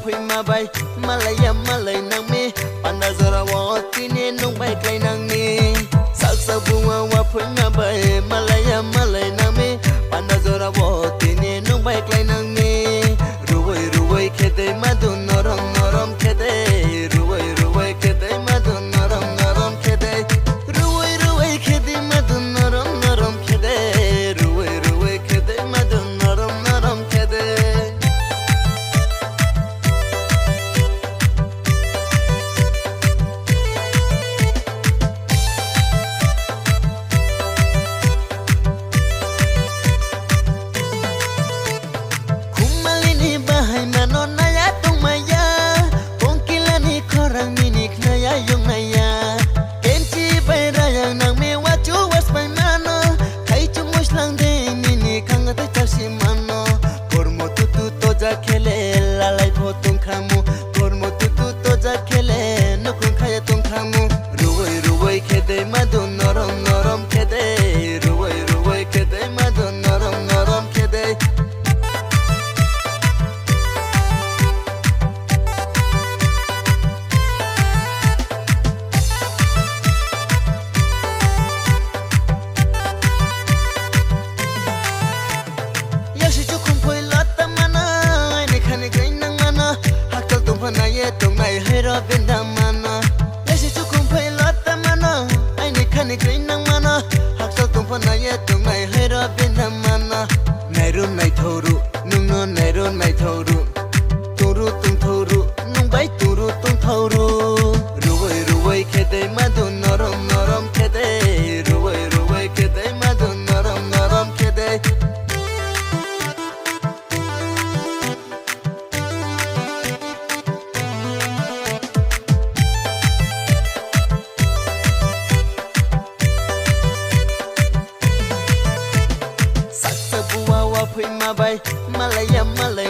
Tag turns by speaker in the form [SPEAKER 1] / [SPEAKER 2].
[SPEAKER 1] phui ma bay malaya malay nang mi panda zara wa tine nung bay klay nang mi salsa bunga wa phui ma bay malaya malay nang mi panda zara wa tine nung bay klay nang mi ruway ruway khede madun norom norom khede ruway ruway khede madun norom norom khede ruway ruway khede madun norom norom khede ruway ruway khede madun norom norom khede bahai manon naya tung maya kongkilani korang minik naya yung naya kenci bay rayang nang me wacu was bay mano kai chungus lang de mini kang ate chasi mano kormo tutu toja khele lalai photung khamu kormo tutu toja khele nukung khaya tung khamu ruwai ruwai khede madun norom norom khede ruwai ruwai khede madun norom norom khede tung này hơi ra bên đam mana, lấy sự chúc không phải lót ta mana, ai này khăn này green nang mana, học sao tung phần này tung này hơi ra bên đam mana, này run này thâu ru, nung non này run này thâu ru, tung thâu ru, nung bay tung thâu ru, ruway khede madun norom norom khede, ruway khede madun norom norom khede. Phui ma bay malaya malay